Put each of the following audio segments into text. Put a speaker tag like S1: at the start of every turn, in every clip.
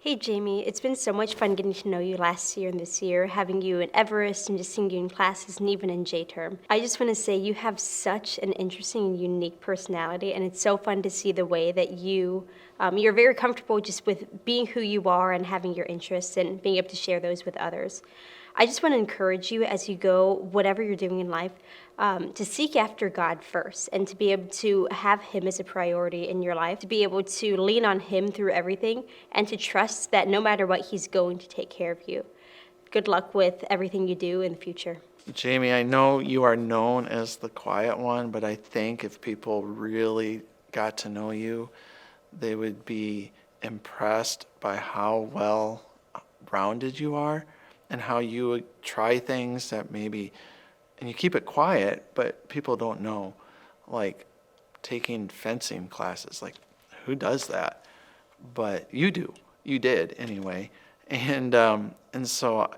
S1: Hey Jamie, it's been so much fun getting to know you last year and this year, having you in Everest and just seeing you in classes and even in J-term. I just want to say you have such an interesting and unique personality, and it's so fun to see the way that you're very comfortable just with being who you are and having your interests and being able to share those with others. I just want to encourage you as you go, whatever you're doing in life, to seek after God first and to be able to have Him as a priority in your life, to be able to lean on Him through everything and to trust that no matter what, He's going to take care of you. Good luck with everything you do in the future.
S2: Jamie, I know you are known as the quiet one, but I think if people really got to know you, they would be impressed by how well rounded you are and how you would try things that maybe, and you keep it quiet, but people don't know, like taking fencing classes. Like, who does that? But you do. You did anyway. And so,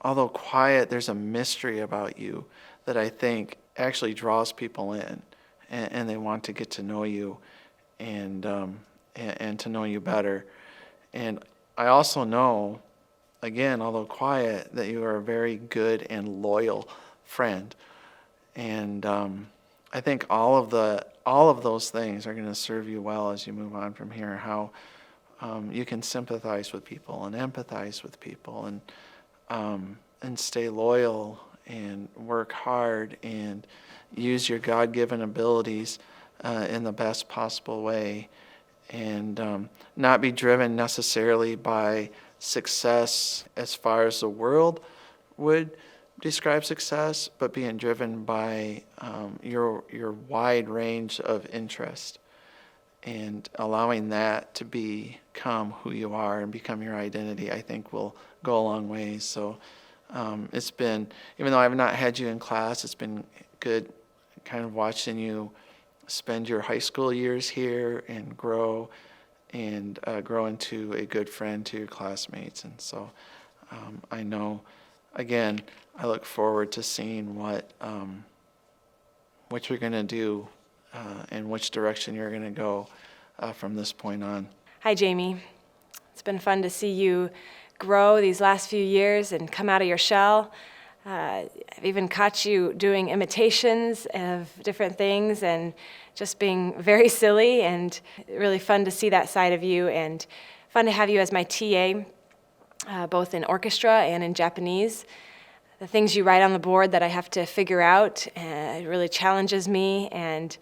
S2: although quiet, there's a mystery about you that I think actually draws people in, and they want to get to know you, and to know you better. And I also know, again, although quiet, that you are a very good and loyal friend. And I think all of those things are going to serve you well as you move on from here. How you can sympathize with people and empathize with people, and stay loyal and work hard and use your God-given abilities in the best possible way, and not be driven necessarily by success as far as the world would describe success, but being driven by your wide range of interest, and allowing that to become who you are and become your identity, I think will go a long ways. So it's been, even though I've not had you in class, it's been good kind of watching you spend your high school years here and grow into a good friend to your classmates. And so I know, again, I look forward to seeing what you're going to do and which direction you're going to go from this point on.
S3: Hi, Jamie. It's been fun to see you grow these last few years and come out of your shell. I've even caught you doing imitations of different things and just being very silly, and really fun to see that side of you, and fun to have you as my TA, both in orchestra and in Japanese. The things you write on the board that I have to figure out, it really challenges me, and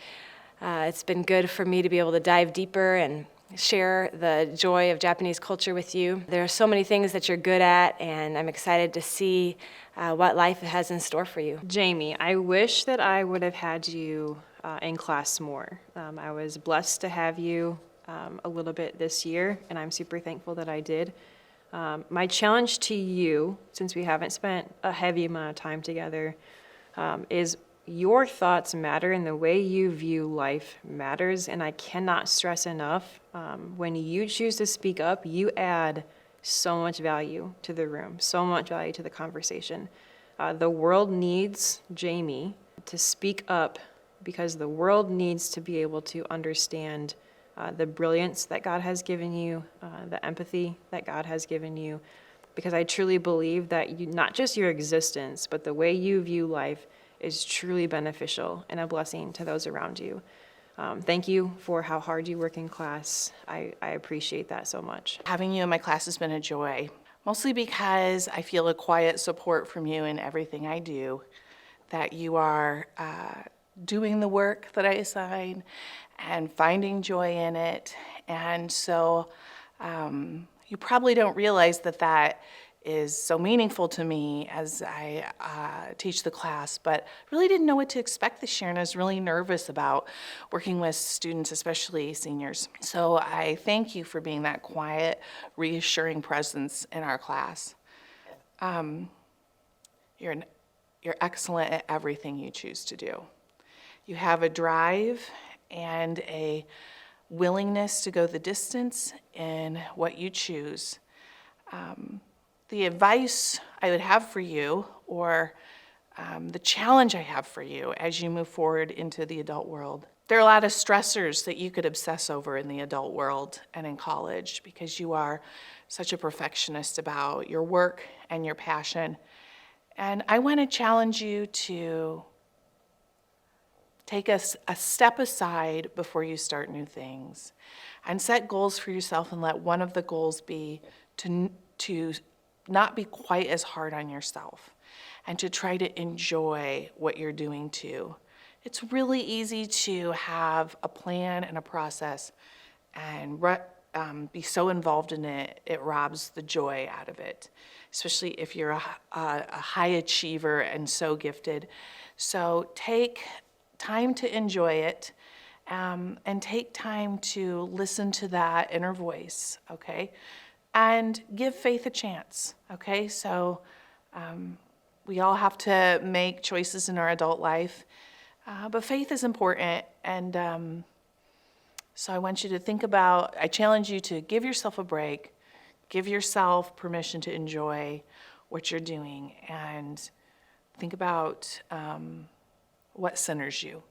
S3: it's been good for me to be able to dive deeper and share the joy of Japanese culture with you. There are so many things that you're good at, and I'm excited to see what life has in store for you.
S4: Jamie, I wish that I would have had you in class more. I was blessed to have you a little bit this year, and I'm super thankful that I did. My challenge to you, since we haven't spent a heavy amount of time together, is your thoughts matter, and the way you view life matters. And I cannot stress enough, when you choose to speak up, you add so much value to the room, so much value to the conversation. The world needs Jamie to speak up, because the world needs to be able to understand the brilliance that God has given you, the empathy that God has given you, because I truly believe that not just your existence, but the way you view life is truly beneficial and a blessing to those around you. Thank you for how hard you work in class. I appreciate that so much.
S5: Having you in my class has been a joy, mostly because I feel a quiet support from you in everything I do, that you are doing the work that I assign and finding joy in it. And so you probably don't realize that is so meaningful to me as I teach the class, but really didn't know what to expect this year, and I was really nervous about working with students, especially seniors. So I thank you for being that quiet, reassuring presence in our class. You're excellent at everything you choose to do. You have a drive and a willingness to go the distance in what you choose. The advice I would have for you, or the challenge I have for you as you move forward into the adult world, there are a lot of stressors that you could obsess over in the adult world and in college because you are such a perfectionist about your work and your passion. And I want to challenge you to take a step aside before you start new things and set goals for yourself, and let one of the goals be to not be quite as hard on yourself and to try to enjoy what you're doing too. It's really easy to have a plan and a process and be so involved in it, it robs the joy out of it, especially if you're a high achiever and so gifted. So take time to enjoy it, and take time to listen to that inner voice, okay? And give faith a chance, okay? So we all have to make choices in our adult life, but faith is important. And so I want you to think about, I challenge you to give yourself a break, give yourself permission to enjoy what you're doing, and think about what centers you.